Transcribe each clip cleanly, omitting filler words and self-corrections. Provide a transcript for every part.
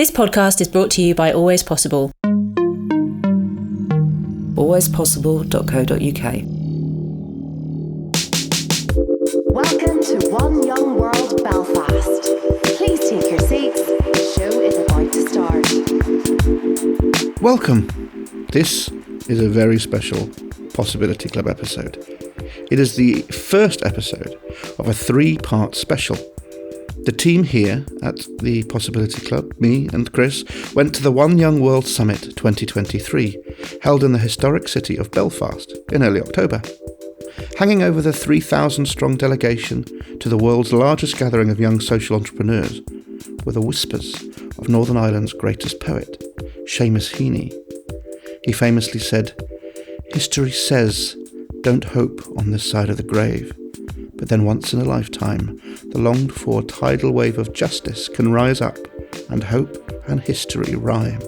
This podcast is brought to you by Always Possible. alwayspossible.co.uk. Welcome to One Young World Belfast. Please take your seats. The show is about to start. Welcome. This is a very special Possibility Club episode. It is the first episode of a 3-part special. The team here at the Possibility Club, me and Chris, went to the One Young World Summit 2023, held in the historic city of Belfast in early October. Hanging over the 3,000-strong delegation to the world's largest gathering of young social entrepreneurs were the whispers of Northern Ireland's greatest poet, Seamus Heaney. He famously said, "History says, don't hope on this side of the grave. But then once in a lifetime, the longed-for tidal wave of justice can rise up, and hope and history rhyme."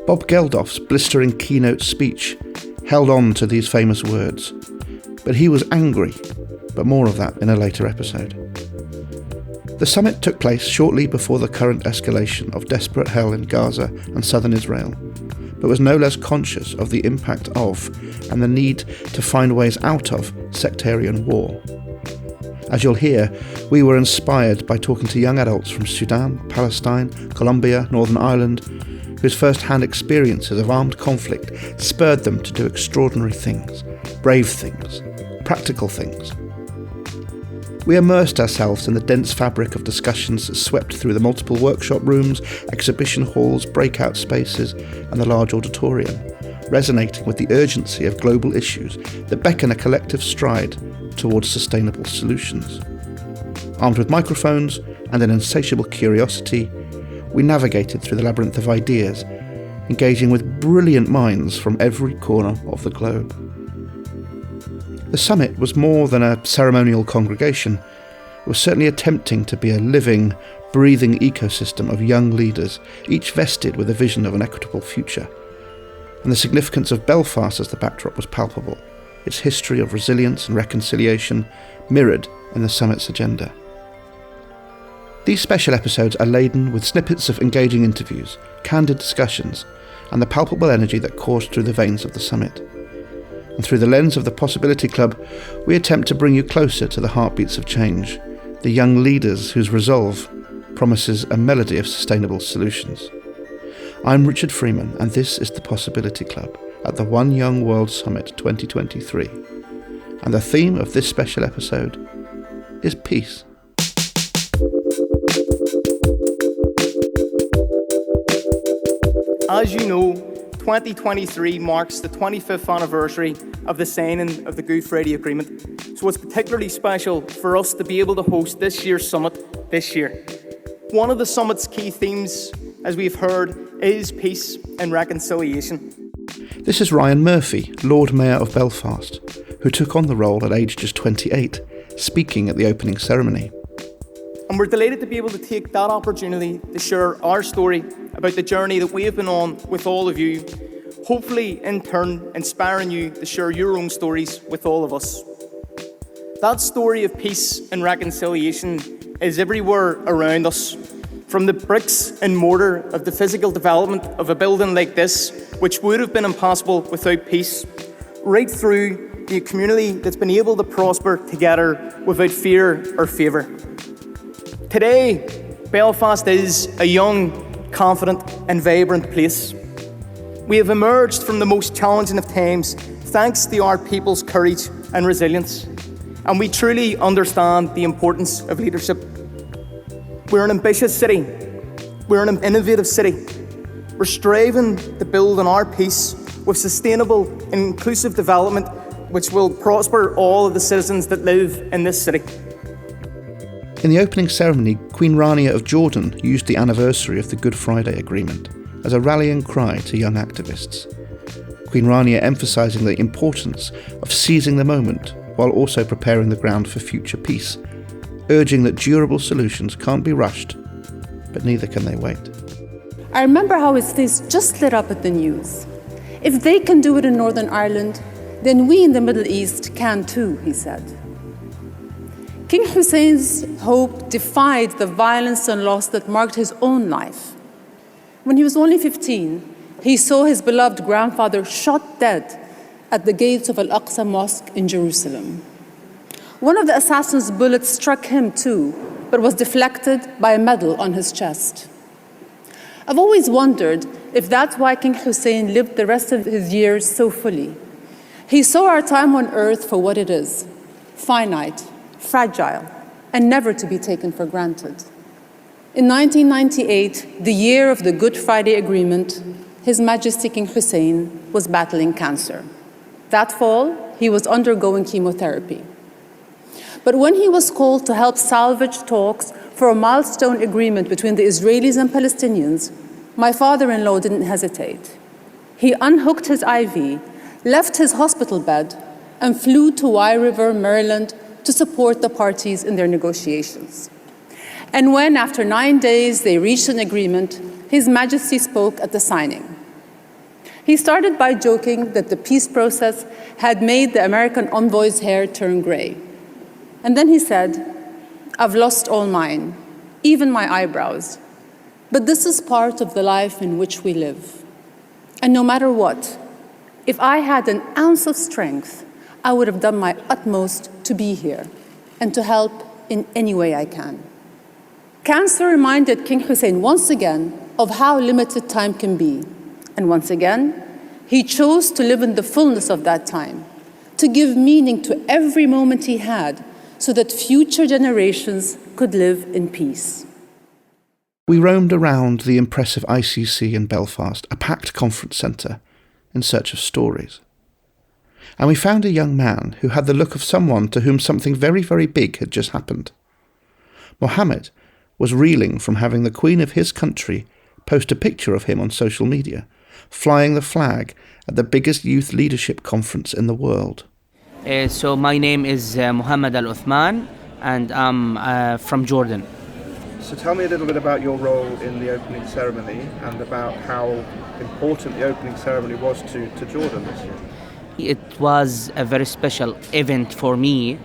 Bob Geldof's blistering keynote speech held on to these famous words, but he was angry, but more of that in a later episode. The summit took place shortly before the current escalation of desperate hell in Gaza and southern Israel, but was no less conscious of the impact of and the need to find ways out of sectarian war. As you'll hear, we were inspired by talking to young adults from Sudan, Palestine, Colombia, Northern Ireland, whose first-hand experiences of armed conflict spurred them to do extraordinary things, brave things, practical things. We immersed ourselves in the dense fabric of discussions that swept through the multiple workshop rooms, exhibition halls, breakout spaces, and the large auditorium, resonating with the urgency of global issues that beckon a collective stride towards sustainable solutions. Armed with microphones and an insatiable curiosity, we navigated through the labyrinth of ideas, engaging with brilliant minds from every corner of the globe. The summit was more than a ceremonial congregation. It was certainly attempting to be a living, breathing ecosystem of young leaders, each vested with a vision of an equitable future. And the significance of Belfast as the backdrop was palpable, its history of resilience and reconciliation mirrored in the summit's agenda. These special episodes are laden with snippets of engaging interviews, candid discussions, and the palpable energy that coursed through the veins of the summit. And through the lens of the Possibility Club, we attempt to bring you closer to the heartbeats of change, the young leaders whose resolve promises a melody of sustainable solutions. I'm Richard Freeman, and this is the Possibility Club at the One Young World Summit 2023. And the theme of this special episode is peace. As you know, 2023 marks the 25th anniversary of the signing of the Good Friday Agreement, so it's particularly special for us to be able to host this year's summit this year. One of the summit's key themes, as we've heard, is peace and reconciliation. This is Ryan Murphy, Lord Mayor of Belfast, who took on the role at age just 28, speaking at the opening ceremony. And we're delighted to be able to take that opportunity to share our story about the journey that we have been on with all of you, hopefully in turn inspiring you to share your own stories with all of us. That story of peace and reconciliation is everywhere around us, from the bricks and mortar of the physical development of a building like this, which would have been impossible without peace, right through the community that's been able to prosper together without fear or favour. Today, Belfast is a young, confident and vibrant place. We have emerged from the most challenging of times thanks to our people's courage and resilience, and we truly understand the importance of leadership. We're an ambitious city. We're an innovative city. We're striving to build on our peace with sustainable and inclusive development which will prosper all of the citizens that live in this city. In the opening ceremony, Queen Rania of Jordan used the anniversary of the Good Friday Agreement as a rallying cry to young activists. Queen Rania emphasising the importance of seizing the moment while also preparing the ground for future peace, urging that durable solutions can't be rushed, but neither can they wait. I remember how his face just lit up at the news. If they can do it in Northern Ireland, then we in the Middle East can too, he said. King Hussein's hope defied the violence and loss that marked his own life. When he was only 15, he saw his beloved grandfather shot dead at the gates of Al-Aqsa Mosque in Jerusalem. One of the assassin's bullets struck him too, but was deflected by a medal on his chest. I've always wondered if that's why King Hussein lived the rest of his years so fully. He saw our time on earth for what it is, finite, fragile, and never to be taken for granted. In 1998, the year of the Good Friday Agreement, His Majesty King Hussein was battling cancer. That fall, he was undergoing chemotherapy. But when he was called to help salvage talks for a milestone agreement between the Israelis and Palestinians, my father-in-law didn't hesitate. He unhooked his IV, left his hospital bed, and flew to Wye River, Maryland, to support the parties in their negotiations. And when, after 9 days, they reached an agreement, His Majesty spoke at the signing. He started by joking that the peace process had made the American envoy's hair turn gray. And then he said, "I've lost all mine, even my eyebrows. But this is part of the life in which we live. And no matter what, if I had an ounce of strength, I would have done my utmost to be here and to help in any way I can." Cancer reminded King Hussein once again of how limited time can be. And once again, he chose to live in the fullness of that time, to give meaning to every moment he had, so that future generations could live in peace. We roamed around the impressive ICC in Belfast, a packed conference centre, in search of stories. And we found a young man who had the look of someone to whom something very, very big had just happened. Mohammed was reeling from having the Queen of his country post a picture of him on social media, flying the flag at the biggest youth leadership conference in the world. So my name is Mohammed Al Uthman, and I'm from Jordan. So tell me a little bit about your role in the opening ceremony and about how important the opening ceremony was to Jordan this year. It was a very special event for me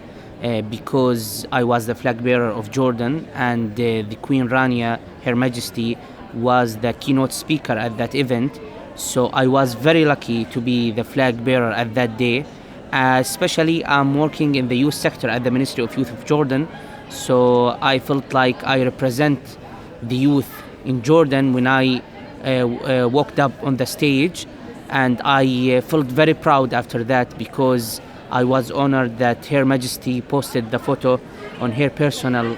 because I was the flag bearer of Jordan, and the Queen Rania, Her Majesty, was the keynote speaker at that event. So I was very lucky to be the flag bearer at that day. Especially I'm working in the youth sector at the Ministry of Youth of Jordan, so I felt like I represent the youth in Jordan when I walked up on the stage, and I felt very proud after that because I was honored that Her Majesty posted the photo on her personal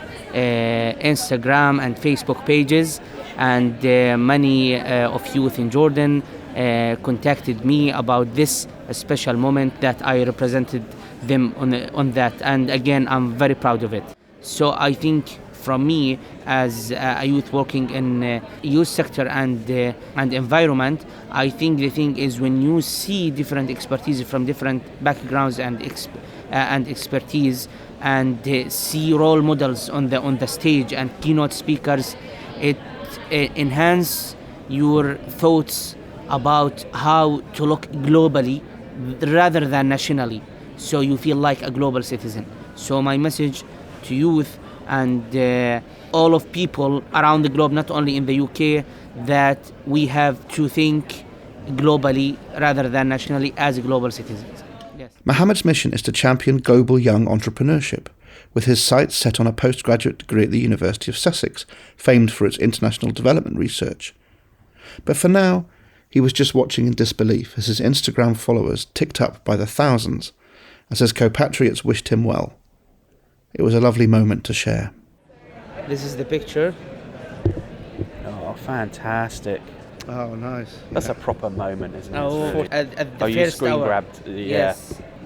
Instagram and Facebook pages, and many of youth in Jordan contacted me about this special moment that I represented them on that, and again I'm very proud of it. So I think from me as a youth working in youth sector and environment, I think the thing is when you see different expertise from different backgrounds and expertise, and see role models on the stage and keynote speakers, it enhance your thoughts about how to look globally rather than nationally, so you feel like a global citizen. So my message to youth and all of people around the globe, not only in the UK, that we have to think globally rather than nationally as global citizens. Yes. Mohammed's mission is to champion global young entrepreneurship, with his sights set on a postgraduate degree at the University of Sussex, famed for its international development research. But for now, he was just watching in disbelief as his Instagram followers ticked up by the thousands as his compatriots wished him well. It was a lovely moment to share. This is the picture. Oh, fantastic. Oh, nice. That's a proper moment, isn't it? Oh, at the you first screen hour. grabbed. Yeah.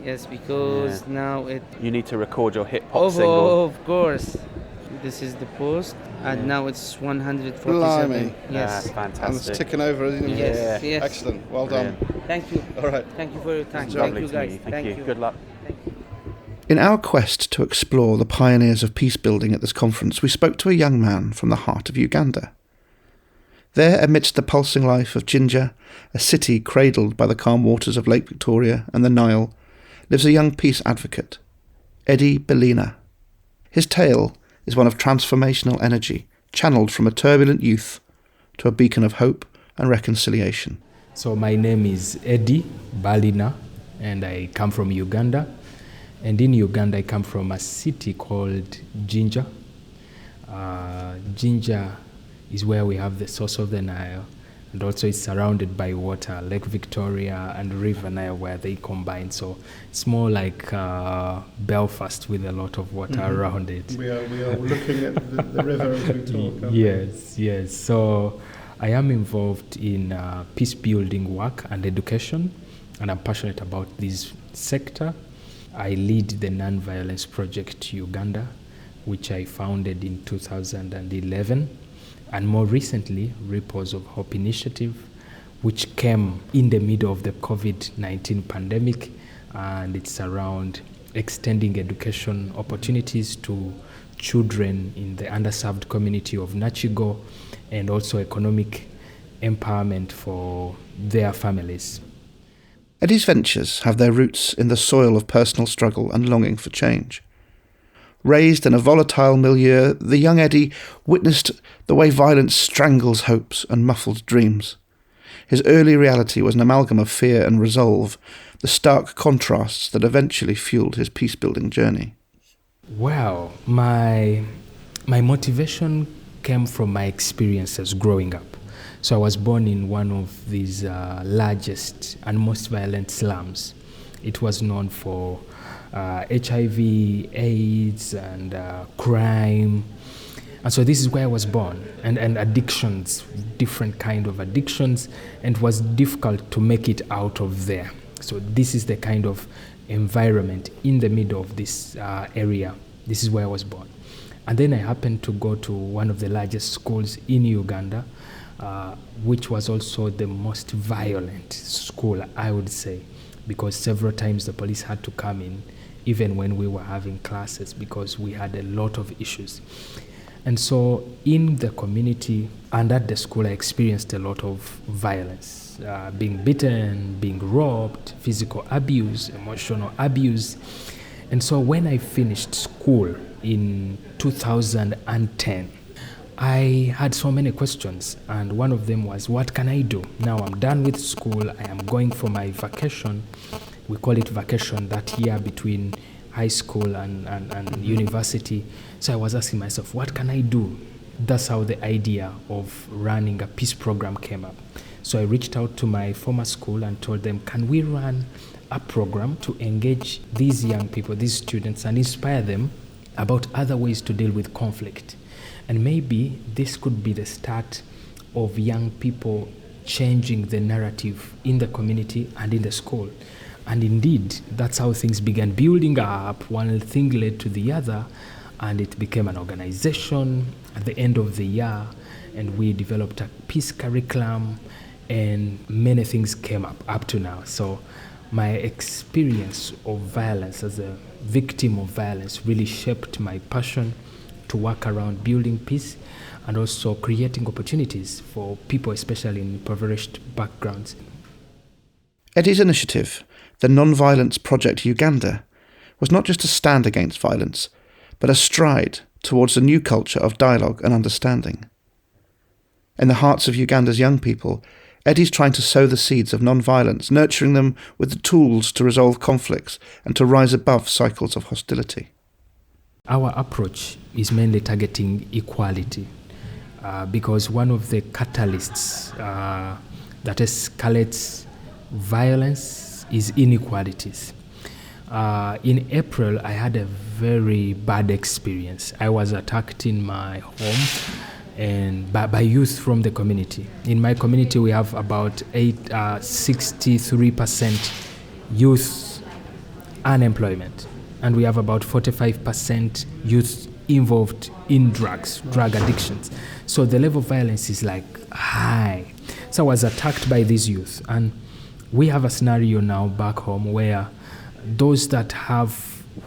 Yes, because now it... You need to record your hip hop single. Oh, of course. This is the post, and now it's 147. Blimey. Yes. Fantastic. And it's ticking over, isn't it? Yes, yes. Excellent. Well done. Brilliant. Thank you. All right. Thank you for your time. It's Thank lovely you, to guys. meet you. Thank you. Good luck. Thank you. In our quest to explore the pioneers of peace building at this conference, we spoke to a young man from the heart of Uganda. There, amidst the pulsing life of Jinja, a city cradled by the calm waters of Lake Victoria and the Nile, lives a young peace advocate, Eddie Belina. His tale is one of transformational energy, channeled from a turbulent youth to a beacon of hope and reconciliation. So my name is Eddie Balina, and I come from Uganda. And in Uganda, I come from a city called Jinja. Jinja is where we have the source of the Nile, and also it's surrounded by water, Lake Victoria and River Nile, where they combine. So it's more like Belfast with a lot of water around it. We are looking at the river as we talk. Yes. So I am involved in peace building work and education, and I'm passionate about this sector. I lead the Non-Violence Project Uganda, which I founded in 2011. And more recently, Ripples of Hope Initiative, which came in the middle of the COVID-19 pandemic, and it's around extending education opportunities to children in the underserved community of Nachigo, and also economic empowerment for their families. Eddie's ventures have their roots in the soil of personal struggle and longing for change. Raised in a volatile milieu, the young Eddie witnessed the way violence strangles hopes and muffles dreams. His early reality was an amalgam of fear and resolve, the stark contrasts that eventually fueled his peace-building journey. Well, my motivation came from my experiences growing up. So I was born in one of these largest and most violent slums. It was known for HIV, AIDS, and crime. And so this is where I was born. And addictions, different kind of addictions, and it was difficult to make it out of there. So this is the kind of environment in the middle of this area. This is where I was born. And then I happened to go to one of the largest schools in Uganda, which was also the most violent school, I would say, because several times the police had to come in, even when we were having classes, because we had a lot of issues. And so in the community and at the school, I experienced a lot of violence, being beaten, being robbed, physical abuse, emotional abuse. And so when I finished school in 2010, I had so many questions, and one of them was, what can I do? Now I'm done with school, I am going for my vacation. We call it vacation, that year between high school and university. So I was asking myself, what can I do? That's how the idea of running a peace program came up. So I reached out to my former school and told them, can we run a program to engage these young people, these students, and inspire them about other ways to deal with conflict? And maybe this could be the start of young people changing the narrative in the community and in the school. And indeed, that's how things began building up. One thing led to the other, and it became an organization at the end of the year, and we developed a peace curriculum, and many things came up to now. So my experience of violence as a victim of violence really shaped my passion to work around building peace and also creating opportunities for people, especially in impoverished backgrounds. Eddie's initiative, the Non-Violence Project Uganda, was not just a stand against violence, but a stride towards a new culture of dialogue and understanding. In the hearts of Uganda's young people, Eddie's trying to sow the seeds of non-violence, nurturing them with the tools to resolve conflicts and to rise above cycles of hostility. Our approach is mainly targeting equality because one of the catalysts that escalates violence is inequalities. In April, I had a very bad experience. I was attacked in my home and by youth from the community. In my community, we have about 63% youth unemployment, and we have about 45% youth involved in drug addictions. So the level of violence is like high. So I was attacked by these youth, and we have a scenario now back home where those that have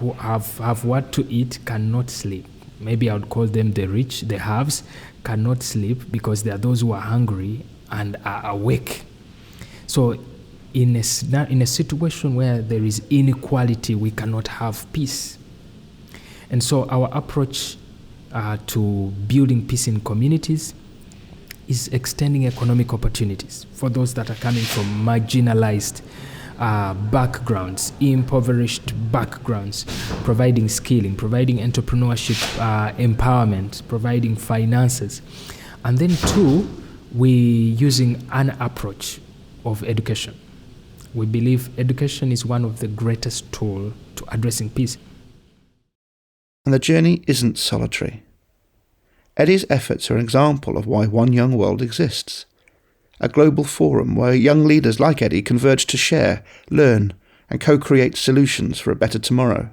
what to eat cannot sleep. Maybe I would call them the rich, the haves, cannot sleep because there are those who are hungry and are awake. So in a situation where there is inequality, we cannot have peace. And so our approach to building peace in communities is extending economic opportunities for those that are coming from marginalized backgrounds, impoverished backgrounds, providing skilling, providing entrepreneurship empowerment, providing finances. And then two, we're using an approach of education. We believe education is one of the greatest tools to addressing peace. And the journey isn't solitary. Eddie's efforts are an example of why One Young World exists. A global forum where young leaders like Eddie converge to share, learn, and co-create solutions for a better tomorrow.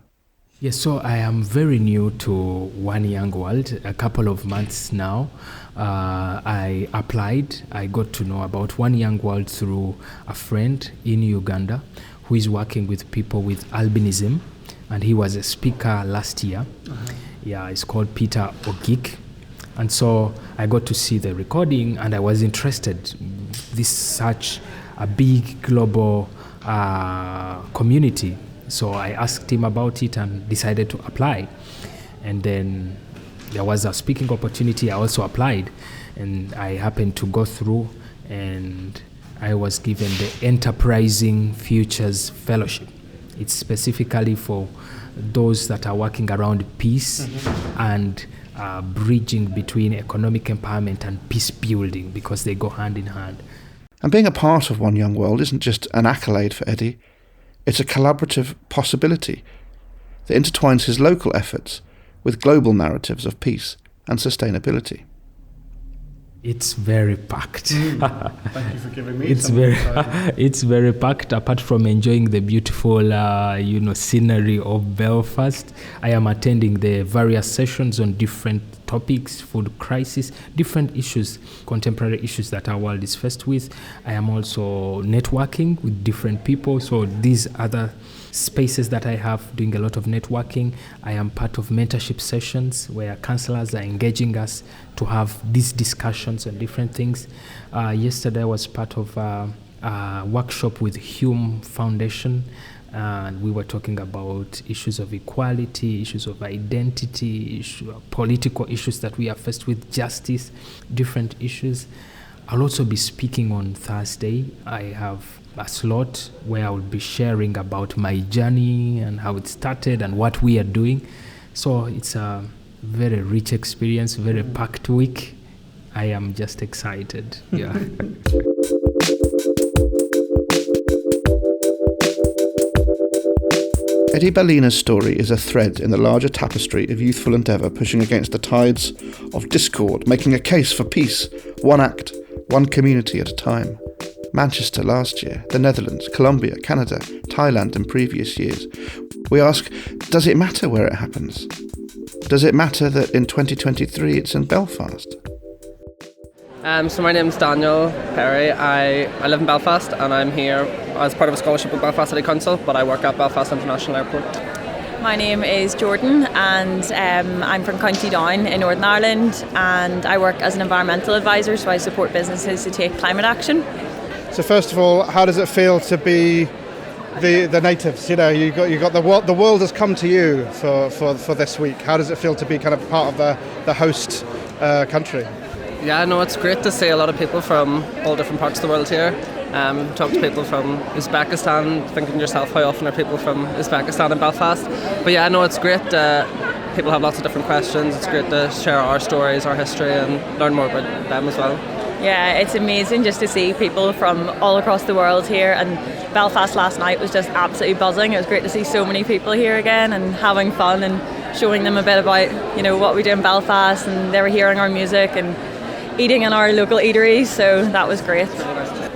Yes, so I am very new to One Young World, a couple of months now. I applied. I got to know about One Young World through a friend in Uganda who is working with people with albinism, and he was a speaker last year. Yeah, it's called Peter Ogik. And so I got to see the recording, and I was interested. This such a big global community. So I asked him about it and decided to apply. And then there was a speaking opportunity. I also applied, and I happened to go through, and I was given the Enterprising Futures Fellowship. It's specifically for those that are working around peace and bridging between economic empowerment and peace building, because they go hand in hand. And being a part of One Young World isn't just an accolade for Eddie, it's a collaborative possibility that intertwines his local efforts with global narratives of peace and sustainability. It's very packed. Thank you for giving me It's very packed. Apart from enjoying the beautiful, scenery of Belfast, I am attending the various sessions on different topics, food crisis, different issues, contemporary issues that our world is faced with. I am also networking with different people. So these other spaces that I have, doing a lot of networking. I am part of mentorship sessions where counselors are engaging us to have these discussions on different things. Yesterday I was part of a workshop with Hume Foundation, and we were talking about issues of equality, issues of identity, political issues that we are faced with, justice, different issues. I'll also be speaking on Thursday. I have a slot where I will be sharing about my journey and how it started and what we are doing. So it's a very rich experience, very packed week. I am just excited. Yeah. Eddie Ballina's story is a thread in the larger tapestry of youthful endeavour pushing against the tides of discord, making a case for peace, one act, one community at a time. Manchester last year, the Netherlands, Colombia, Canada, Thailand in previous years. We ask, does it matter where it happens? Does it matter that in 2023 it's in Belfast? So my name's Daniel Perry. I live in Belfast, and I'm here as part of a scholarship with Belfast City Council, but I work at Belfast International Airport. My name is Jordan, and I'm from County Down in Northern Ireland, and I work as an environmental advisor, so I support businesses to take climate action. So first of all, how does it feel to be the natives? You got the world has come to you for this week. How does it feel to be kind of part of the host country? Yeah, no, it's great to see a lot of people from all different parts of the world here. Talk to people from Uzbekistan, thinking to yourself, how often are people from Uzbekistan in Belfast? But yeah, no, it's great. People have lots of different questions. It's great to share our stories, our history, and learn more about them as well. Yeah, it's amazing just to see people from all across the world here, and Belfast last night was just absolutely buzzing. It was great to see so many people here again and having fun and showing them a bit about what we do in Belfast, and they were hearing our music and eating in our local eateries, so that was great.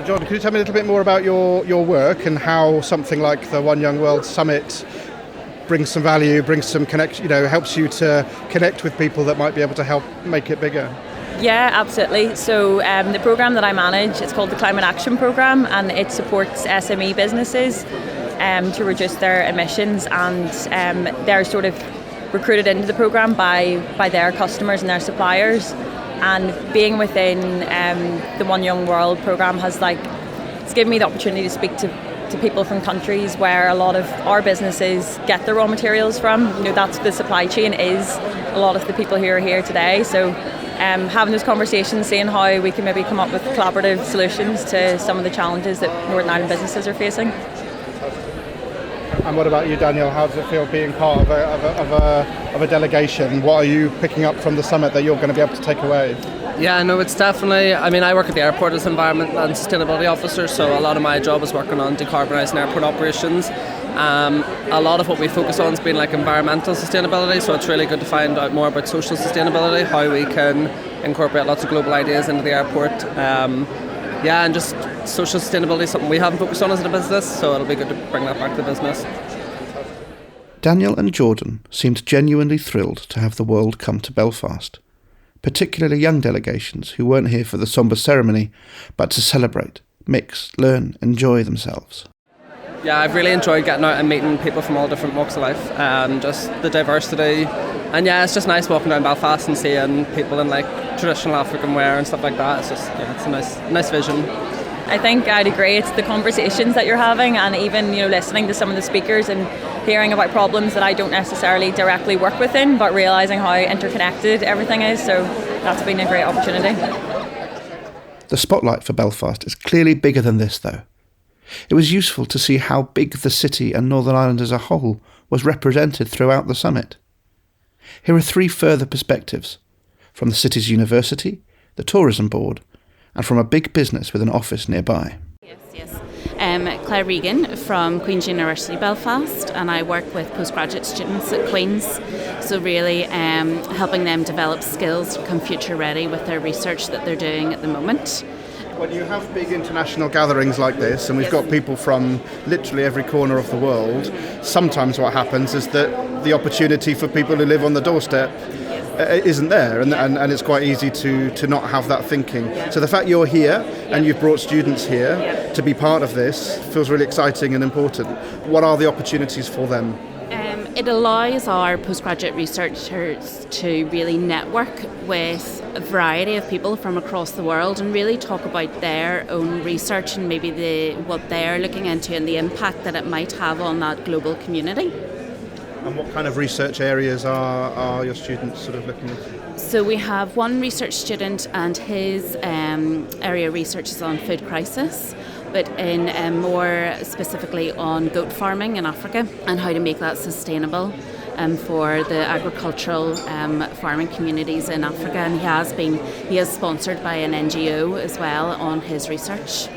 Jordan, could you tell me a little bit more about your work and how something like the One Young World Summit brings some value, brings some connection, helps you to connect with people that might be able to help make it bigger? Yeah, absolutely. So the programme that I manage, it's called the Climate Action Programme, and it supports SME businesses to reduce their emissions, and they're sort of recruited into the programme by their customers and their suppliers. And being within the One Young World programme it's given me the opportunity to speak to to people from countries where a lot of our businesses get their raw materials from. That's the supply chain is a lot of the people who are here today. So having those conversations, seeing how we can maybe come up with collaborative solutions to some of the challenges that Northern Ireland businesses are facing. And what about you, Daniel? How does it feel being part of a delegation? What are you picking up from the summit that you're going to be able to take away? Yeah, no, it's definitely, I work at the airport as Environment and Sustainability Officer, so a lot of my job is working on decarbonising airport operations. A lot of what we focus on has been like environmental sustainability, so it's really good to find out more about social sustainability, how we can incorporate lots of global ideas into the airport. And just social sustainability is something we haven't focused on as a business, so it'll be good to bring that back to the business. Daniel and Jordan seemed genuinely thrilled to have the world come to Belfast, particularly young delegations who weren't here for the sombre ceremony, but to celebrate, mix, learn, enjoy themselves. Yeah, I've really enjoyed getting out and meeting people from all different walks of life, and just the diversity. And yeah, it's just nice walking down Belfast and seeing people in like traditional African wear and stuff like that. It's just, it's a nice vision. I think I'd agree. It's the conversations that you're having, and even listening to some of the speakers and hearing about problems that I don't necessarily directly work within, but realising how interconnected everything is. So that's been a great opportunity. The spotlight for Belfast is clearly bigger than this, though. It was useful to see how big the city and Northern Ireland as a whole was represented throughout the summit. Here are 3 further perspectives, from the city's university, the tourism board, and from a big business with an office nearby. Yes. Claire Regan from Queen's University Belfast, and I work with postgraduate students at Queen's, so really helping them develop skills to become future ready with their research that they're doing at the moment. When you have big international gatherings like this, and we've got people from literally every corner of the world, sometimes what happens is that the opportunity for people who live on the doorstep isn't there, and it's quite easy to not have that thinking. So the fact you're here and you've brought students here to be part of this feels really exciting and important. What are the opportunities for them? It allows our postgraduate researchers to really network with a variety of people from across the world and really talk about their own research and maybe what they're looking into and the impact that it might have on that global community. And what kind of research areas are your students sort of looking at? So we have one research student, and his area of research is on food crisis, but in more specifically on goat farming in Africa and how to make that sustainable for the agricultural farming communities in Africa. And he is sponsored by an NGO as well on his research.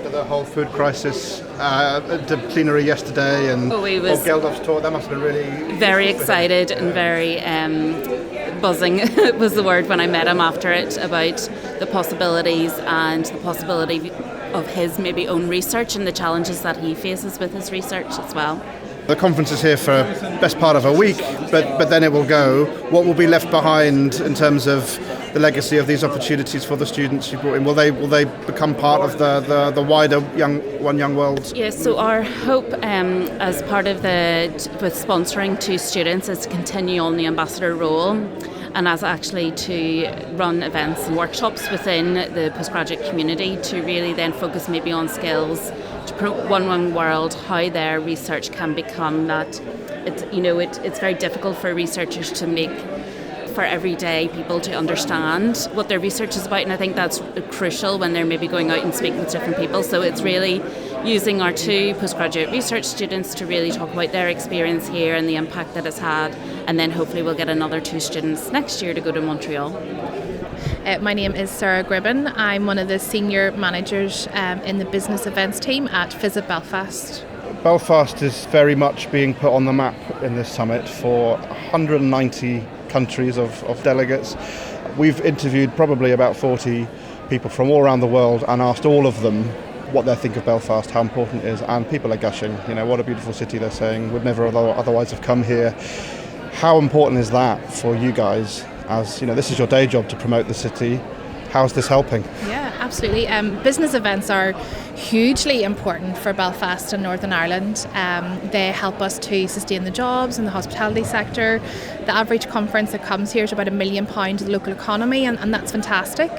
The whole food crisis, the plenary yesterday, and Bob Geldof's talk, that must have been really very excited and very buzzing was the word when I met him after it, about the possibilities and the possibility of his maybe own research and the challenges that he faces with his research as well. The conference is here for the best part of a week, but then it will go. What will be left behind in terms of the legacy of these opportunities for the students you brought in? Will they become part of the wider One Young World? Yes, so our hope as part of with sponsoring 2 students is to continue on the ambassador role, and as actually to run events and workshops within the postgraduate community to really then focus maybe on skills to promote One Young World, how their research can become that. It's very difficult for researchers to make, for everyday people to understand what their research is about, and I think that's crucial when they're maybe going out and speaking with different people. So it's really using our 2 postgraduate research students to really talk about their experience here and the impact that it's had, and then hopefully we'll get another 2 students next year to go to Montreal. My name is Sarah Gribben. I'm one of the senior managers in the business events team at Visit Belfast. Belfast is very much being put on the map in this summit for 190 countries of delegates. We've interviewed probably about 40 people from all around the world and asked all of them what they think of Belfast, how important it is, and people are gushing. What a beautiful city, they're saying, would never otherwise have come here. How important is that for you guys? As this is your day job to promote the city. How's this helping? Yeah, absolutely. Business events are hugely important for Belfast and Northern Ireland. They help us to sustain the jobs in the hospitality sector. The average conference that comes here is about £1 million to the local economy, and that's fantastic.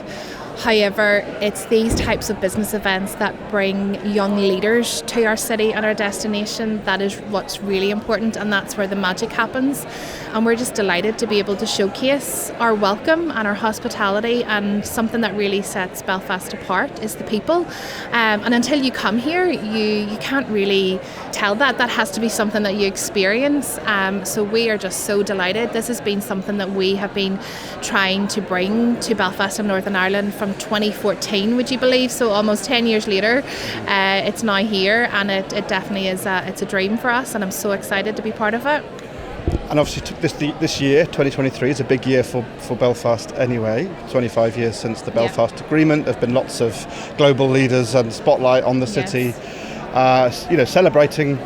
However, it's these types of business events that bring young leaders to our city and our destination. That is what's really important, and that's where the magic happens. And we're just delighted to be able to showcase our welcome and our hospitality, and something that really sets Belfast apart is the people. And until you come here, you can't really tell that. That has to be something that you experience. So we are just so delighted. This has been something that we have been trying to bring to Belfast and Northern Ireland from 2014, would you believe? So almost 10 years later, it's now here, and it definitely is it's a dream for us, and I'm so excited to be part of it. And obviously this year, 2023, is a big year for Belfast anyway. 25 years since the Belfast Agreement. There have been lots of global leaders and spotlight on the city, celebrating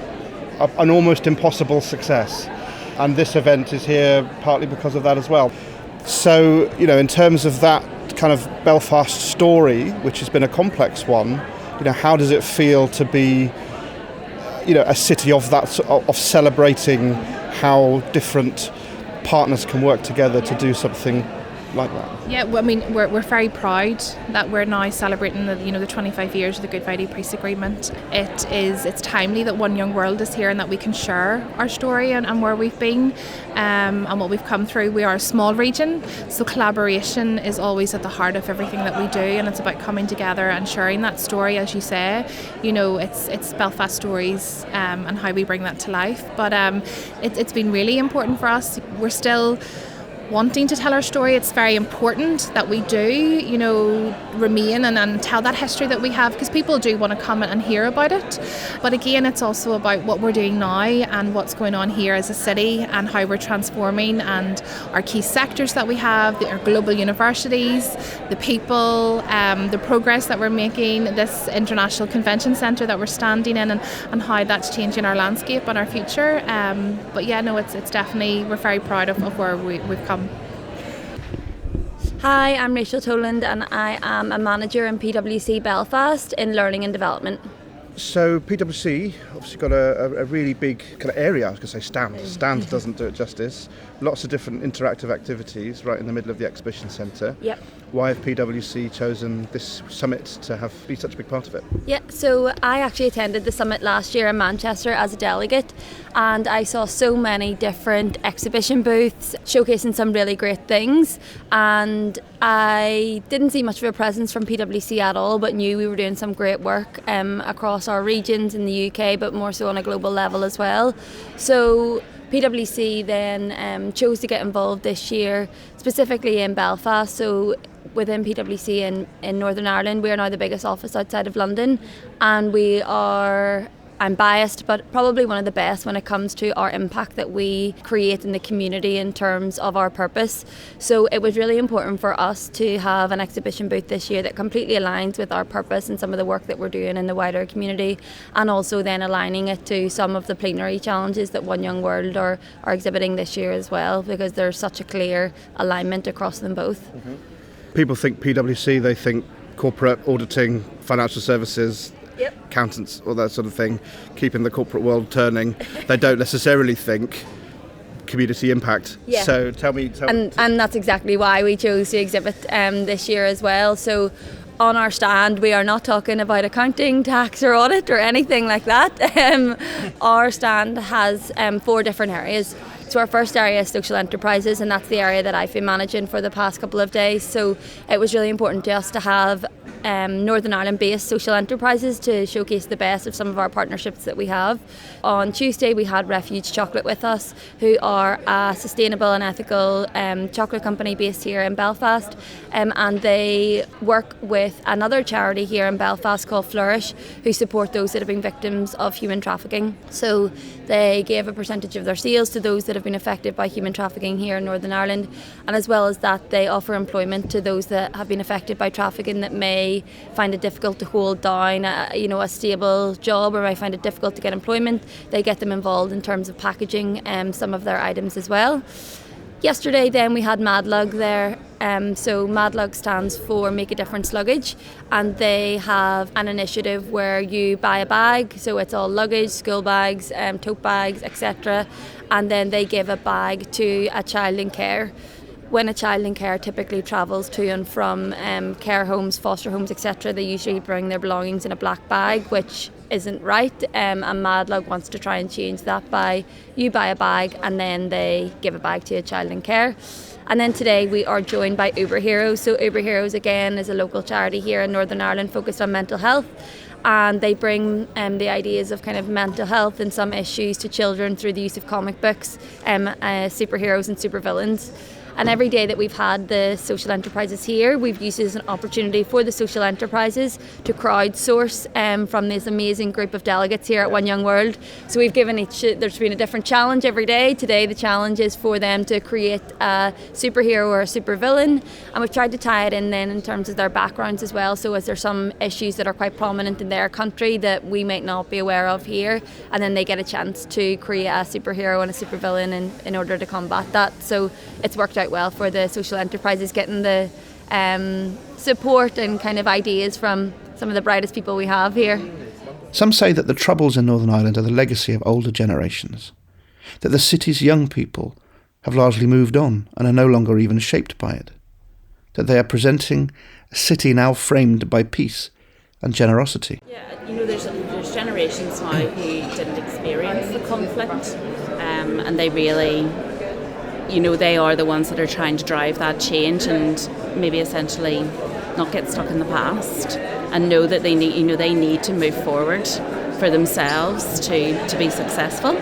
an almost impossible success. And this event is here partly because of that as well. So, in terms of that kind of Belfast story, which has been a complex one, how does it feel to be, a city of that, of celebrating how different partners can work together to do something like that? Yeah, well, I mean, we're very proud that we're now celebrating the 25 years of the Good Friday Peace Agreement. It's timely that One Young World is here and that we can share our story and where we've been and what we've come through. We are a small region, so collaboration is always at the heart of everything that we do, and it's about coming together and sharing that story, as you say. It's Belfast stories and how we bring that to life. But it's been really important for us. We're still wanting to tell our story. It's very important that we do, remain and tell that history that we have, because people do want to come and hear about it. But again, it's also about what we're doing now and what's going on here as a city and how we're transforming, and our key sectors that we have, our global universities, the people, the progress that we're making, this international convention centre that we're standing in, and how that's changing our landscape and our future. But yeah, no, it's definitely, we're very proud of where we've come. Hi, I'm Rachel Toland, and I am a manager in PwC Belfast in Learning and Development. So PwC obviously got a really big kind of area. I was going to say stand. Stand doesn't do it justice. Lots of different interactive activities right in the middle of the exhibition centre. Yep. Why have PwC chosen this summit to be such a big part of it? Yeah, so I actually attended the summit last year in Manchester as a delegate, and I saw so many different exhibition booths showcasing some really great things, and I didn't see much of a presence from PwC at all, but knew we were doing some great work across our regions in the UK, but more so on a global level as well. So PwC then chose to get involved this year, specifically in Belfast. So within PwC in Northern Ireland, we are now the biggest office outside of London, and we are, I'm biased, but probably one of the best when it comes to our impact that we create in the community in terms of our purpose. So it was really important for us to have an exhibition booth this year that completely aligns with our purpose and some of the work that we're doing in the wider community, and also then aligning it to some of the plenary challenges that One Young World are exhibiting this year as well, because there's such a clear alignment across them both. Mm-hmm. People think PwC, they think corporate auditing, financial services, Yep. accountants, all that sort of thing, keeping the corporate world turning. They don't necessarily think community impact. Yeah. So tell me. And that's exactly why we chose to exhibit this year as well. So on our stand, we are not talking about accounting, tax or audit or anything like that. Our stand has 4 different areas. So our first area is social enterprises, and that's the area that I've been managing for the past couple of days. So it was really important to us to have Northern Ireland based social enterprises to showcase the best of some of our partnerships that we have. On Tuesday we had Refuge Chocolate with us, who are a sustainable and ethical chocolate company based here in Belfast, and they work with another charity here in Belfast called Flourish, who support those that have been victims of human trafficking. So they gave a percentage of their sales to those that have been affected by human trafficking here in Northern Ireland, and as well as that they offer employment to those that have been affected by trafficking that may find it difficult to hold down a stable job, or may find it difficult to get employment. They get them involved in terms of packaging some of their items as well. Yesterday then we had Madlug there. So Madlug stands for Make a Difference Luggage, and they have an initiative where you buy a bag, so it's all luggage, school bags, tote bags, etc., and then they give a bag to a child in care. when a child in care typically travels to and from care homes, foster homes, etc., they usually bring their belongings in a black bag, which isn't right, and Madlog wants to try and change that by you buy a bag and then they give a bag to a child in care. And then today we are joined by Uber Heroes. So Uber Heroes again is a local charity here in Northern Ireland focused on mental health, and they bring the ideas of kind of mental health and some issues to children through the use of comic books, superheroes and supervillains. And every day that we've had the social enterprises here, we've used it as an opportunity for the social enterprises to crowdsource from this amazing group of delegates here at One Young World. So we've given there's been a different challenge every day. Today the challenge is for them to create a superhero or a supervillain, and we've tried to tie it in then in terms of their backgrounds as well. So as there's some issues that are quite prominent in their country that we might not be aware of here, and then they get a chance to create a superhero and a supervillain in order to combat that. So it's worked out well for the social enterprises, getting the support and kind of ideas from some of the brightest people we have here. Some say that the troubles in Northern Ireland are the legacy of older generations, that the city's young people have largely moved on and are no longer even shaped by it, that they are presenting a city now framed by peace and generosity. Yeah, there's generations now who didn't experience the conflict, and they really, they are the ones that are trying to drive that change and maybe essentially not get stuck in the past and know that they need to move forward for themselves to be successful.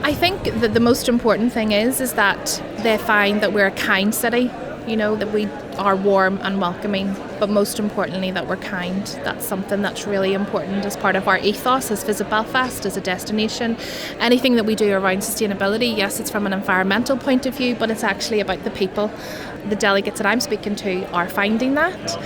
I think that the most important thing is that they find that we're a kind city, that we are warm and welcoming, but most importantly that we're kind. That's something that's really important as part of our ethos as Visit Belfast, as a destination. Anything that we do around sustainability, yes, it's from an environmental point of view, but it's actually about the people. The delegates that I'm speaking to are finding that,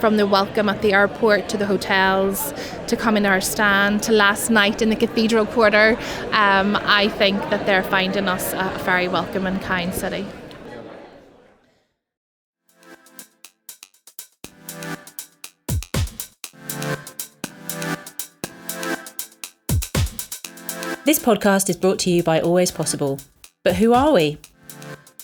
from the welcome at the airport to the hotels, to coming to our stand, to last night in the Cathedral Quarter. I think that they're finding us a very welcome and kind city. This podcast is brought to you by Always Possible. But who are we?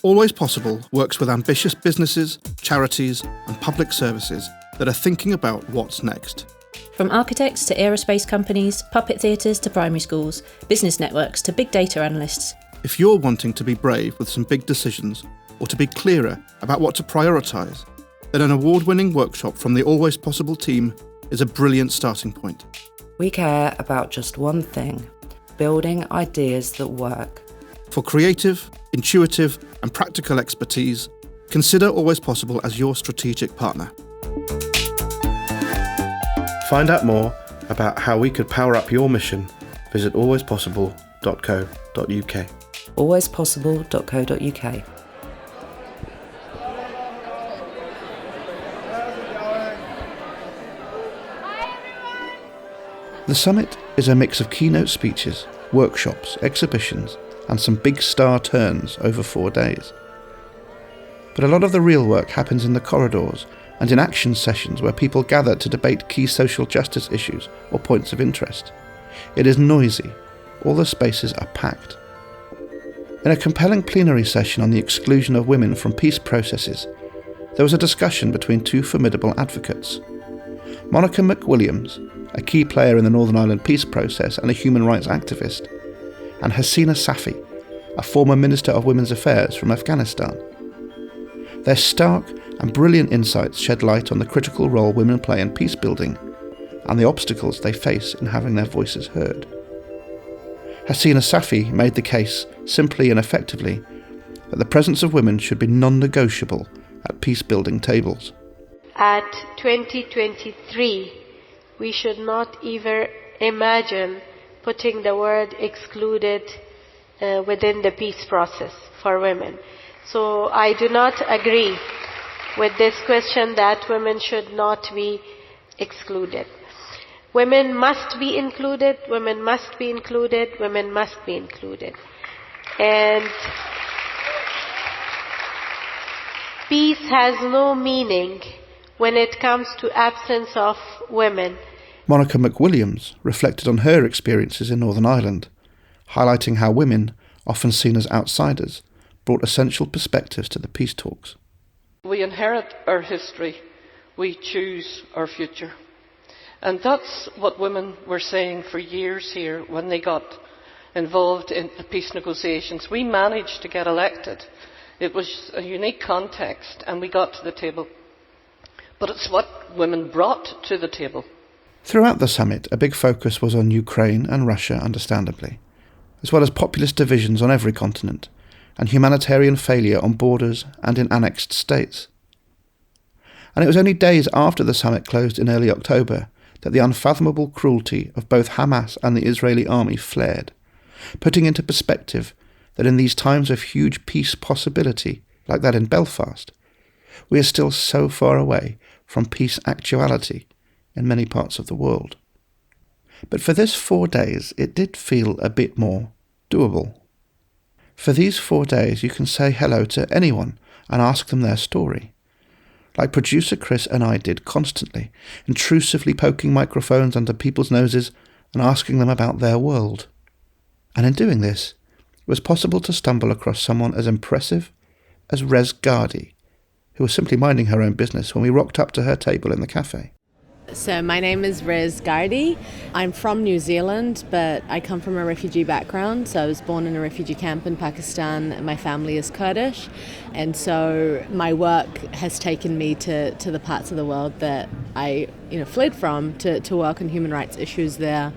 Always Possible works with ambitious businesses, charities and public services that are thinking about what's next. From architects to aerospace companies, puppet theatres to primary schools, business networks to big data analysts. If you're wanting to be brave with some big decisions or to be clearer about what to prioritise, then an award-winning workshop from the Always Possible team is a brilliant starting point. We care about just one thing: building ideas that work. For creative, intuitive and practical expertise, consider Always Possible as your strategic partner. Find out more about how we could power up your mission. Visit alwayspossible.co.uk. alwayspossible.co.uk. The summit is a mix of keynote speeches, workshops, exhibitions, and some big star turns over 4 days. But a lot of the real work happens in the corridors and in action sessions where people gather to debate key social justice issues or points of interest. It is noisy. All the spaces are packed. In a compelling plenary session on the exclusion of women from peace processes, there was a discussion between two formidable advocates. Monica McWilliams, a key player in the Northern Ireland peace process and a human rights activist, and Hasina Safi, a former Minister of Women's Affairs from Afghanistan. Their stark and brilliant insights shed light on the critical role women play in peace building and the obstacles they face in having their voices heard. Hasina Safi made the case, simply and effectively, that the presence of women should be non-negotiable at peace-building tables. At 2023, we should not even imagine putting the word excluded within the peace process for women. So I do not agree with this question that women should not be excluded. Women must be included, women must be included, women must be included. And peace has no meaning when it comes to absence of women. Monica McWilliams reflected on her experiences in Northern Ireland, highlighting how women, often seen as outsiders, brought essential perspectives to the peace talks. We inherit our history, we choose our future. And that's what women were saying for years here when they got involved in the peace negotiations. We managed to get elected. It was a unique context and we got to the table. But it's what women brought to the table. Throughout the summit, a big focus was on Ukraine and Russia, understandably, as well as populist divisions on every continent, and humanitarian failure on borders and in annexed states. And it was only days after the summit closed in early October that the unfathomable cruelty of both Hamas and the Israeli army flared, putting into perspective that in these times of huge peace possibility, like that in Belfast, we are still so far away from peace actuality in many parts of the world. But for this 4 days, it did feel a bit more doable. For these 4 days, you can say hello to anyone and ask them their story, like producer Chris and I did constantly, intrusively poking microphones under people's noses and asking them about their world. And in doing this, it was possible to stumble across someone as impressive as Rez Gardi, who was simply minding her own business when we rocked up to her table in the cafe. So my name is Rez Gardi. I'm from New Zealand, but I come from a refugee background. So I was born in a refugee camp in Pakistan. My family is Kurdish. And so my work has taken me to the parts of the world that I fled from to work on human rights issues there.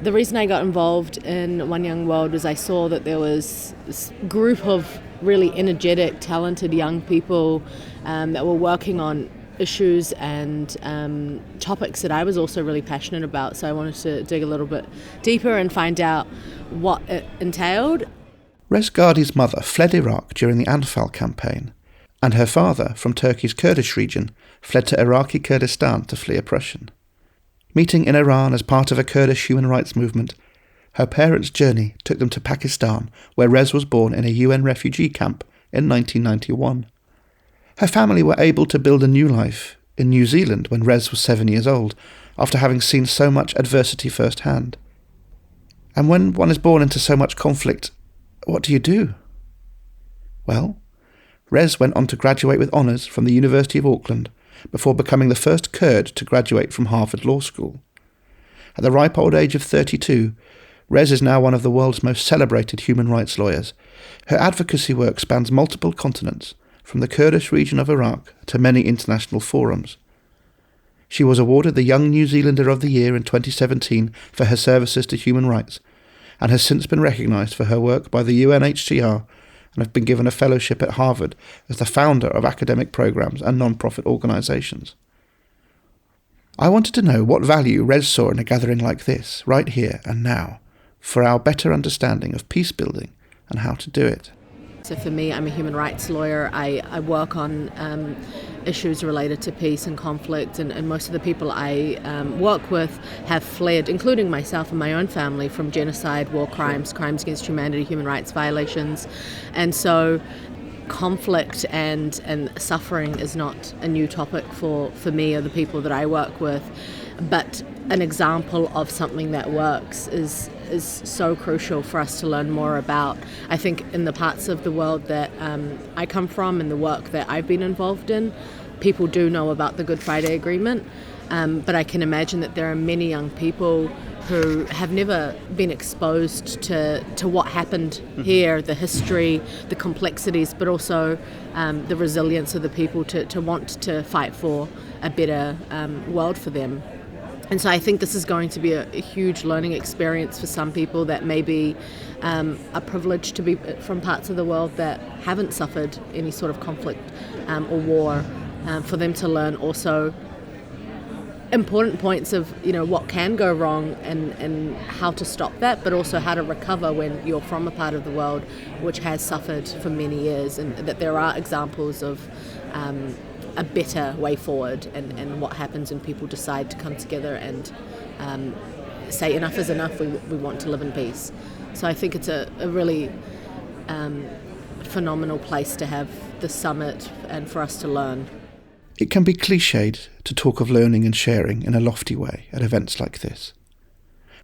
The reason I got involved in One Young World was I saw that there was this group of really energetic, talented young people that were working on issues and topics that I was also really passionate about. So I wanted to dig a little bit deeper and find out what it entailed. Rez Gardi's mother fled Iraq during the Anfal campaign, and her father, from Turkey's Kurdish region, fled to Iraqi Kurdistan to flee oppression. Meeting in Iran as part of a Kurdish human rights movement, her parents' journey took them to Pakistan, where Rez was born in a UN refugee camp in 1991. Her family were able to build a new life in New Zealand when Rez was 7 years old, after having seen so much adversity firsthand. And when one is born into so much conflict, what do you do? Well, Rez went on to graduate with honours from the University of Auckland before becoming the first Kurd to graduate from Harvard Law School. At the ripe old age of 32, Rez is now one of the world's most celebrated human rights lawyers. Her advocacy work spans multiple continents, from the Kurdish region of Iraq to many international forums. She was awarded the Young New Zealander of the Year in 2017 for her services to human rights, and has since been recognised for her work by the UNHCR and have been given a fellowship at Harvard as the founder of academic programmes and non-profit organisations. I wanted to know what value Rez saw in a gathering like this, right here and now, for our better understanding of peace building and how to do it. So for me, I'm a human rights lawyer. I work on issues related to peace and conflict, and most of the people I work with have fled, including myself and my own family, from genocide, war crimes, crimes against humanity, human rights violations. And so conflict and suffering is not a new topic for me or the people that I work with, but an example of something that works is so crucial for us to learn more about. I think in the parts of the world that I come from and the work that I've been involved in, people do know about the Good Friday Agreement, but I can imagine that there are many young people who have never been exposed to what happened here, the history, the complexities, but also the resilience of the people to want to fight for a better world for them. And so I think this is going to be a huge learning experience for some people that may be a privilege to be from parts of the world that haven't suffered any sort of conflict or war, for them to learn also important points of what can go wrong and how to stop that, but also how to recover when you're from a part of the world which has suffered for many years, and that there are examples of a better way forward and what happens when people decide to come together and say enough is enough, we want to live in peace. So I think it's a really phenomenal place to have the summit and for us to learn. It can be cliched to talk of learning and sharing in a lofty way at events like this,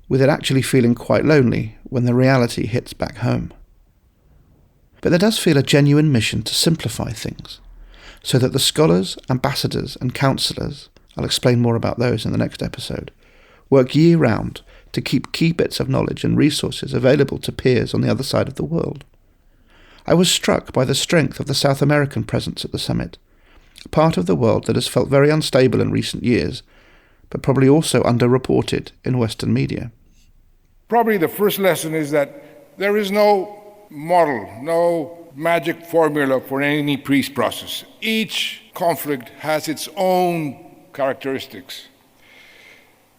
with it actually feeling quite lonely when the reality hits back home. But there does feel a genuine mission to simplify things, so that the scholars, ambassadors and counsellors, I'll explain more about those in the next episode, work year-round to keep key bits of knowledge and resources available to peers on the other side of the world. I was struck by the strength of the South American presence at the summit, a part of the world that has felt very unstable in recent years, but probably also underreported in Western media. Probably the first lesson is that there is no model, no magic formula for any peace process. Each conflict has its own characteristics.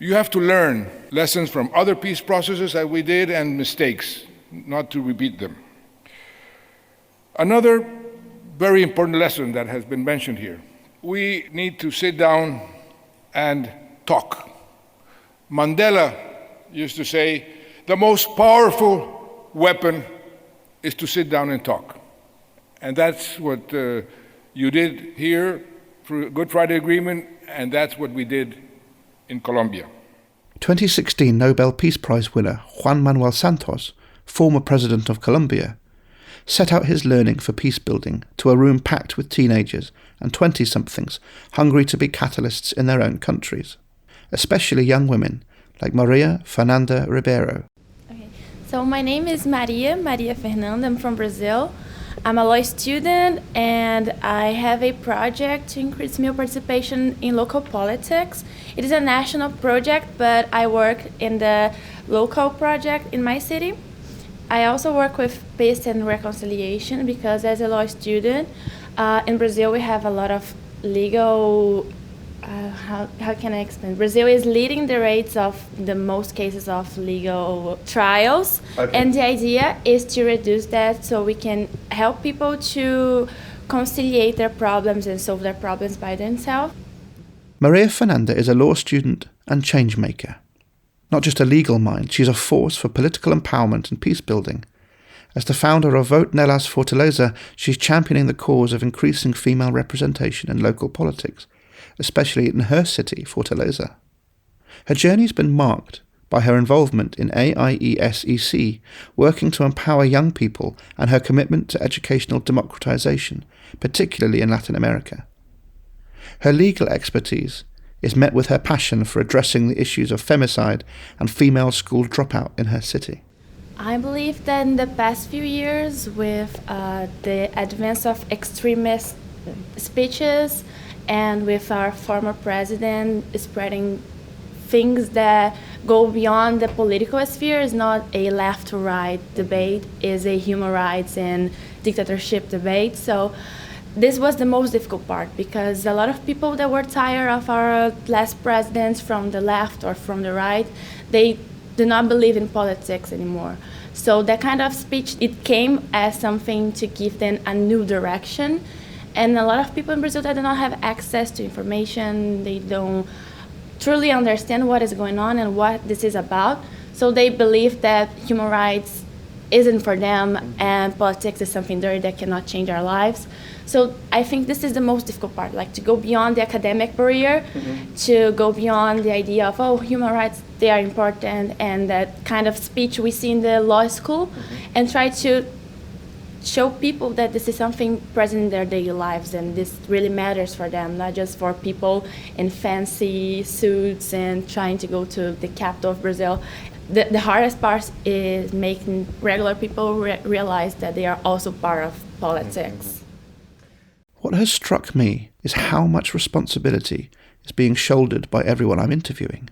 You have to learn lessons from other peace processes that we did and mistakes, not to repeat them. Another very important lesson that has been mentioned here, we need to sit down and talk. Mandela used to say, the most powerful weapon is to sit down and talk. And that's what you did here through Good Friday Agreement, and that's what we did in Colombia. 2016 Nobel Peace Prize winner Juan Manuel Santos, former president of Colombia, set out his learning for peace building to a room packed with teenagers and 20-somethings hungry to be catalysts in their own countries, especially young women like Maria Fernanda Ribeiro. So my name is Maria Fernanda. I'm from Brazil. I'm a law student and I have a project to increase male participation in local politics. It is a national project, but I work in the local project in my city. I also work with peace and reconciliation because as a law student, in Brazil we have a lot of legal, how can I explain? Brazil is leading the rates of the most cases of legal trials. Okay. And the idea is to reduce that so we can help people to conciliate their problems and solve their problems by themselves. Maria Fernanda is a law student and change maker. Not just a legal mind, she's a force for political empowerment and peace building. As the founder of Vote Nelas Fortaleza, she's championing the cause of increasing female representation in local politics, especially in her city, Fortaleza. Her journey's been marked by her involvement in AIESEC, working to empower young people, and her commitment to educational democratization, particularly in Latin America. Her legal expertise is met with her passion for addressing the issues of femicide and female school dropout in her city. I believe that in the past few years, with the advance of extremist speeches and with our former president spreading things that go beyond the political sphere, is not a left to right debate, is a human rights and dictatorship debate. So this was the most difficult part because a lot of people that were tired of our last presidents from the left or from the right, they do not believe in politics anymore. So that kind of speech, it came as something to give them a new direction. And a lot of people in Brazil that do not have access to information, they don't truly understand what is going on and what this is about. So they believe that human rights isn't for them and politics is something dirty that cannot change our lives. So I think this is the most difficult part, like to go beyond the academic barrier, to go beyond the idea of, oh, human rights, they are important, and that kind of speech we see in the law school, and try to show people that this is something present in their daily lives and this really matters for them, not just for people in fancy suits and trying to go to the capital of Brazil. The hardest part is making regular people realize that they are also part of politics. What has struck me is how much responsibility is being shouldered by everyone I'm interviewing.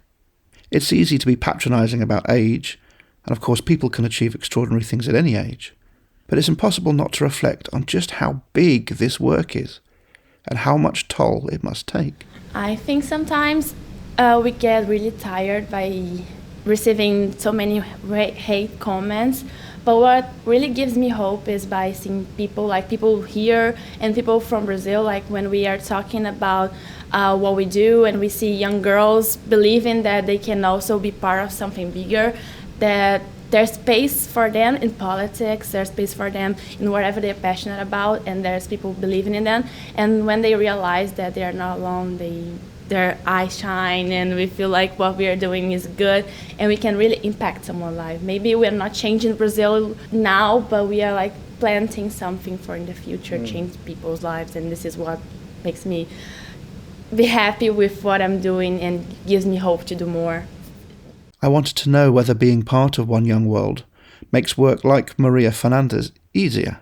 It's easy to be patronising about age, and of course people can achieve extraordinary things at any age. But it's impossible not to reflect on just how big this work is and how much toll it must take. I think sometimes we get really tired by receiving so many hate comments, but what really gives me hope is by seeing people, like people here and people from Brazil, like when we are talking about what we do and we see young girls believing that they can also be part of something bigger, that there's space for them in politics, there's space for them in whatever they're passionate about, and there's people believing in them. And when they realize that they are not alone, their eyes shine, and we feel like what we are doing is good, and we can really impact someone's life. Maybe we're not changing Brazil now, but we are like planting something for in the future, change people's lives, and this is what makes me be happy with what I'm doing and gives me hope to do more. I wanted to know whether being part of One Young World makes work like Maria Fernandez easier,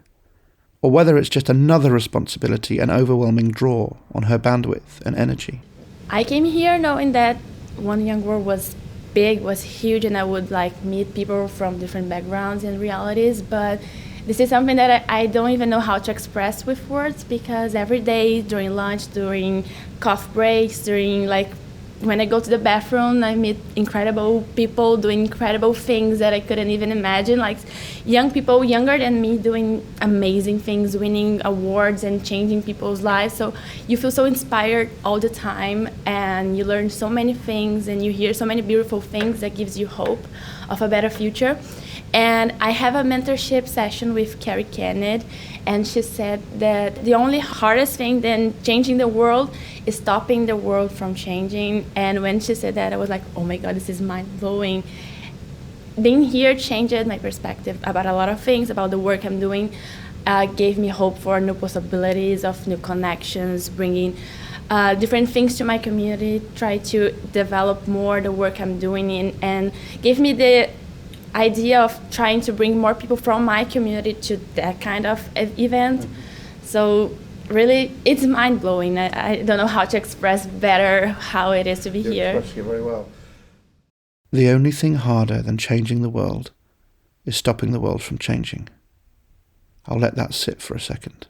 or whether it's just another responsibility and overwhelming draw on her bandwidth and energy. I came here knowing that One Young World was big, was huge, and I would like meet people from different backgrounds and realities, but this is something that I don't even know how to express with words, because every day during lunch, during coffee breaks, during like when I go to the bathroom, I meet incredible people doing incredible things that I couldn't even imagine, like young people younger than me doing amazing things, winning awards and changing people's lives. So you feel so inspired all the time, and you learn so many things, and you hear so many beautiful things that gives you hope of a better future. And I have a mentorship session with Carrie Kennedy, and she said that the only hardest thing than changing the world is stopping the world from changing. And when she said that, I was like, oh my God, this is mind-blowing. Being here changed my perspective about a lot of things, about the work I'm doing, gave me hope for new possibilities of new connections, bringing different things to my community, try to develop more the work I'm doing in, and gave me the idea of trying to bring more people from my community to that kind of event. So really, it's mind-blowing. I don't know how to express better how it is to be here. Expressed it very well. The only thing harder than changing the world is stopping the world from changing. I'll let that sit for a second.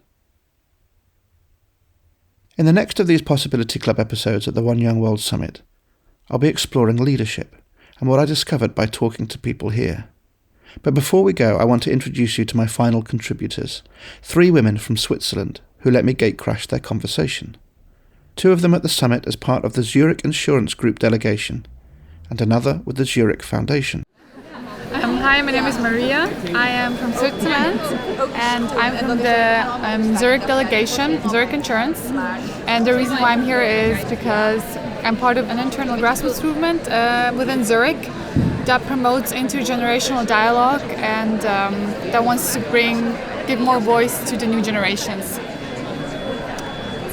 In the next of these Possibility Club episodes at the One Young World Summit, I'll be exploring leadership and what I discovered by talking to people here. But before we go, I want to introduce you to my final contributors, 3 women from Switzerland who let me gatecrash their conversation. 2 of them at the summit as part of the Zurich Insurance Group delegation, and another with the Zurich Foundation. Hi, my name is Maria. I am from Switzerland, and I'm from the Zurich delegation, Zurich Insurance. And the reason why I'm here is because I'm part of an internal grassroots movement within Zurich that promotes intergenerational dialogue and that wants to give more voice to the new generations.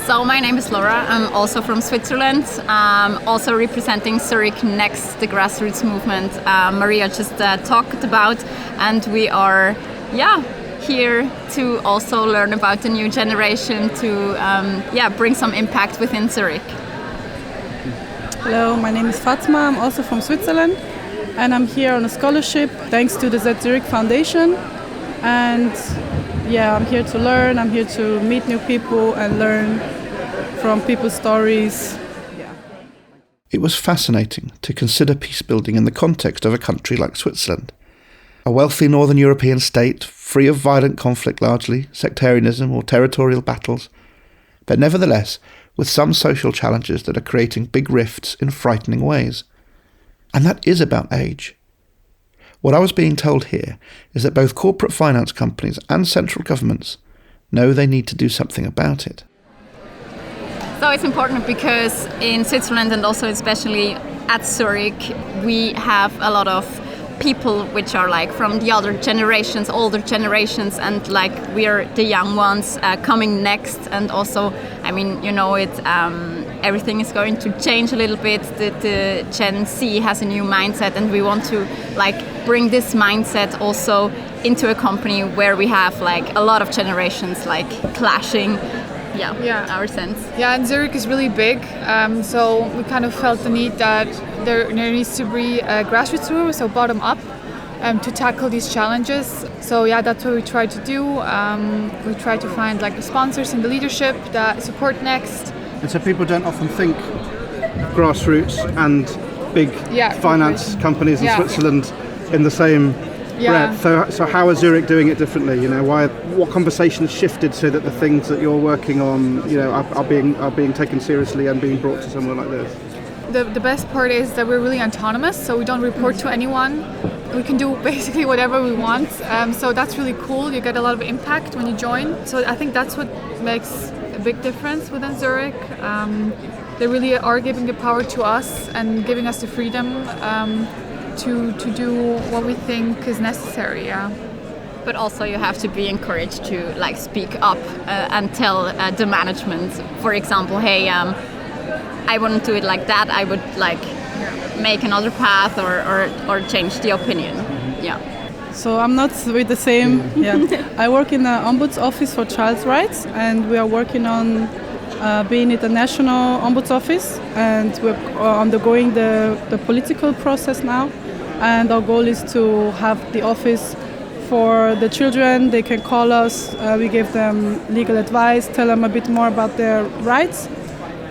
So my name is Laura. I'm also from Switzerland, also representing Zurich Next, the grassroots movement Maria just talked about, and we are here to also learn about the new generation to bring some impact within Zurich. Hello, my name is Fatma. I'm also from Switzerland, and I'm here on a scholarship thanks to the Zurich Foundation. And I'm here to learn. I'm here to meet new people and learn from people's stories. It was fascinating to consider peace building in the context of a country like Switzerland, a wealthy northern European state free of violent conflict largely, sectarianism or territorial battles, but nevertheless with some social challenges that are creating big rifts in frightening ways. And that is about age. What I was being told here is that both corporate finance companies and central governments know they need to do something about it. So it's important because in Switzerland, and also especially at Zurich, we have a lot of people which are like from the older generations, and like we are the young ones coming next. And also, I mean, you know, everything is going to change a little bit. The Gen Z has a new mindset, and we want to like bring this mindset also into a company where we have like a lot of generations like clashing. Our sense. Yeah, and Zurich is really big, so we kind of felt the need that there needs to be a grassroots movement, so bottom up, to tackle these challenges. So that's what we try to do. We try to find like the sponsors and the leadership that support Next. And so people don't often think grassroots and big finance companies in Switzerland in the same breadth. So how is Zurich doing it differently? You know, what conversations shifted so that the things that you're working on, you know, are being taken seriously and being brought to somewhere like this? The best part is that we're really autonomous, so we don't report to anyone. We can do basically whatever we want. So that's really cool. You get a lot of impact when you join. So I think that's what makes a big difference within Zurich. They really are giving the power to us and giving us the freedom to do what we think is necessary. but also you have to be encouraged to like speak up and tell the management, for example, hey, I wouldn't do it like that. I would like make another path or change the opinion. Yeah. So I'm not with the same. Yeah, I work in the Ombuds Office for Child's Rights, and we are working on being at the National Ombuds Office, and we're undergoing the political process now. And our goal is to have the office for the children. They can call us. We give them legal advice, tell them a bit more about their rights.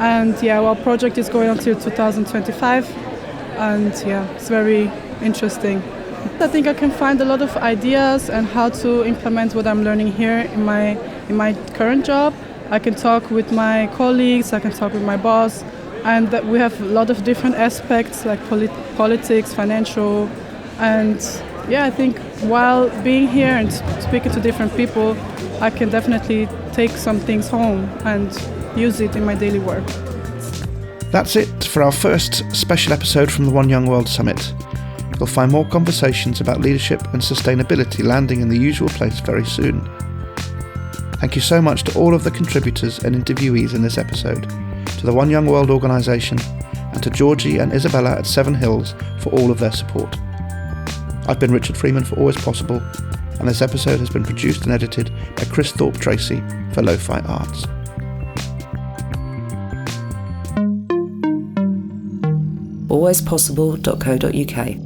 And yeah, our project is going until 2025. And yeah, it's very interesting. I think I can find a lot of ideas and how to implement what I'm learning here in my current job. I can talk with my colleagues, I can talk with my boss, and that we have a lot of different aspects like politics, financial, and yeah, I think while being here and speaking to different people, I can definitely take some things home and use it in my daily work. That's it for our first special episode from the One Young World Summit. You'll find more conversations about leadership and sustainability landing in the usual place very soon. Thank you so much to all of the contributors and interviewees in this episode, to the One Young World organisation, and to Georgie and Isabella at Seven Hills for all of their support. I've been Richard Freeman for Always Possible, and this episode has been produced and edited by Chris Thorpe-Tracey for Lo-Fi Arts. alwayspossible.co.uk